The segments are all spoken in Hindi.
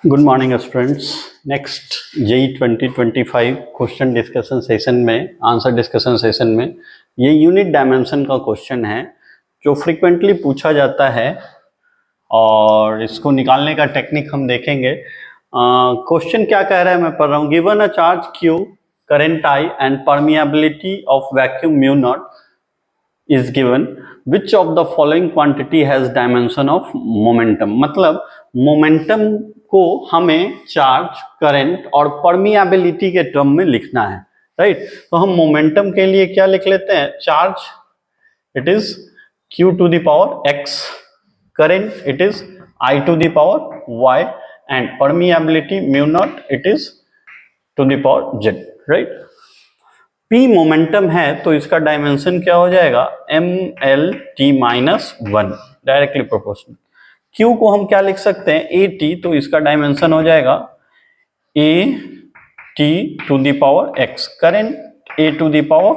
Good morning students. Next JEE 2025 question discussion session में, आंसर डिस्कशन सेशन में ये यूनिट डायमेंशन का क्वेश्चन है जो फ्रीक्वेंटली पूछा जाता है और इसको निकालने का टेक्निक हम देखेंगे। क्वेश्चन क्या कह रहा है मैं पढ़ रहा हूँ। Given a charge Q, current I and permeability of vacuum mu naught is given, which of the following quantity has dimension of momentum। मतलब मोमेंटम को हमें चार्ज, करंट और परमिएबिलिटी के टर्म में लिखना है, राइट। तो हम मोमेंटम के लिए क्या लिख लेते हैं? Charge it is q to the power x, current it is I to the power y and permeability mu naught it is to the power z, right. P momentum है तो इसका डायमेंशन क्या हो जाएगा? mlt minus 1, directly proportional. Q को हम क्या लिख सकते हैं? at, तो इसका डायमेंशन हो जाएगा at to the power x, current a to the power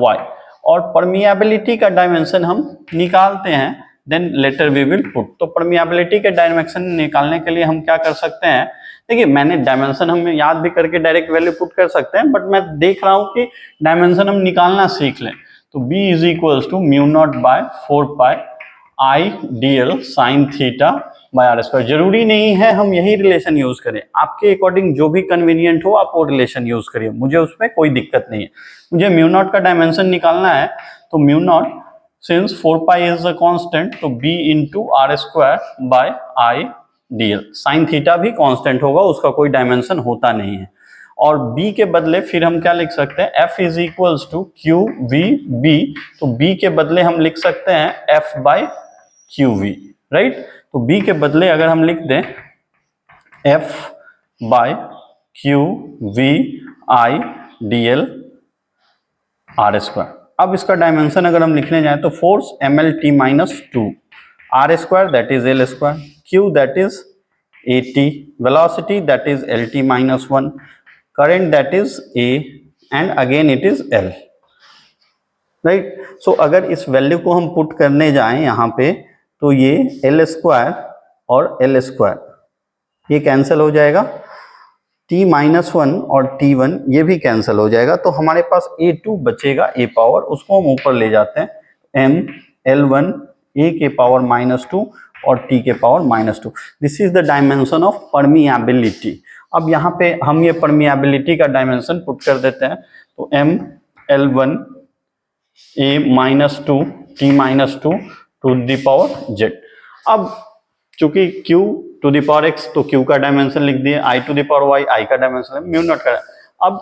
y, और परमिएबिलिटी का डायमेंशन हम निकालते हैं, then later we will put. तो परमिएबिलिटी के डायमेंशन निकालने के लिए हम क्या कर सकते हैं? देखिए, मैंने डायमेंशन हम याद भी करके डायरेक्ट वैल्यू पुट कर सकते हैं, बट मैं देख रहा हूं कि डायमेंशन हम निकालना सीख लें। तो b is equals to mu naught by 4 pi I D L sine theta by R square. जरूरी नहीं है हम यही रिलेशन यूज करें, आपके अकॉर्डिंग जो भी कन्वीनियंट हो आप वो रिलेशन यूज करिए, मुझे उसमें कोई दिक्कत नहीं है। मुझे म्यू नॉट का डायमेंशन निकालना है, तो mu naught since 4 pi is a constant, तो b into R square by I dl। Sine theta भी कांस्टेंट होगा, उसका कोई डायमेंशन होता नहीं है। और b के बदले फिर हम क्या लिख सकते हैं? f is equals to Q V B, तो b के बदले हम लिख सकते हैं f by Q V, right. तो b के बदले अगर हम लिख दें f by Q V I D L R square. अब इसका डायमेंशन अगर हम लिखने जाए तो force mlt minus 2, R square that is L square, q that is at, velocity that is lt minus 1, current that is a and again it is l, right। so अगर इस वैल्यू को हम पुट करने जाएं यहाँ पे, तो ये l स्क्वायर और l स्क्वायर ये कैंसिल हो जाएगा, t माइनस 1 और t1 ये भी कैंसिल हो जाएगा, तो हमारे पास a2 बचेगा a पावर, उसको हम ऊपर ले जाते हैं m l1 a के पावर माइनस 2 और t के power minus 2। This is the dimension of permeability. अब यहाँ पे हम ये परमिएबिलिटी का डायमेंशन पुट कर देते हैं, तो m l1 a minus 2 t minus 2 to the power z। अब चूंकि q to the power x, तो q का डायमेंशन लिख दिए, i to the power y, i का डायमेंशन है म्यू नॉट का। अब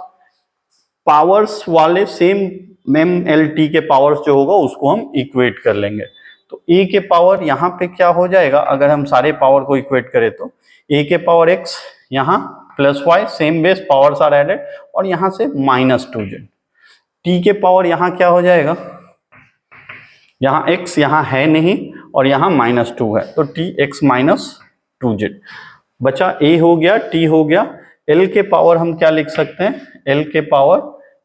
पावर्स वाले सेम m l t के पावर्स जो होगा उसको हम इक्वेट कर लेंगे। तो a के पावर यहाँ पे क्या हो जाएगा? अगर हम सारे पावर को इक्वेट करें तो a के पावर x यहाँ plus y, same base powers are added, और यहाँ से माइनस 2z। t के पावर यहाँ क्या हो जाएगा? यहाँ x यहाँ है नहीं और यहाँ माइनस 2 है, तो t x माइनस 2z बचा, a हो गया, t हो गया। l के पावर हम क्या लिख सकते हैं? l के पावर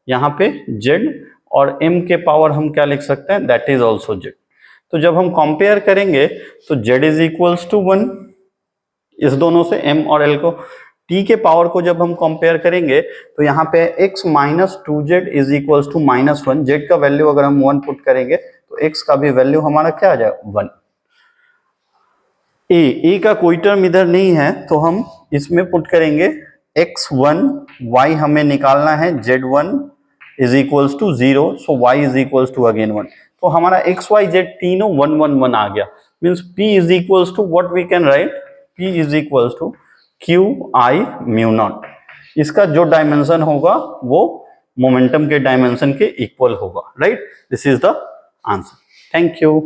यहाँ पे z, और m के पावर हम क्या लिख सकते हैं? That is also z। तो जब हम कंपेयर करेंगे तो z इज इक्वल्स टू 1, इस दोनों से m और l को। t के पावर को जब हम कंपेयर करेंगे तो यहाँ पे x minus 2z is equals to minus 1, z का वैल्यू अगर हम 1 पुट करेंगे तो x का भी वैल्यू हमारा क्या आ जाएगा? 1। a का कोई टर्म इधर नहीं है, तो हम इसमें पुट करेंगे x1, y हमें निकालना है z1 is equals to 0, so y is equals to again 1। तो हमारा x y z तीनों 1 1 1 आ गया, means p is equals to what we can write, p is equals to q i mu naught. इसका जो डायमेंशन होगा वो मोमेंटम के डायमेंशन के इक्वल होगा, right. This is the answer. Thank you.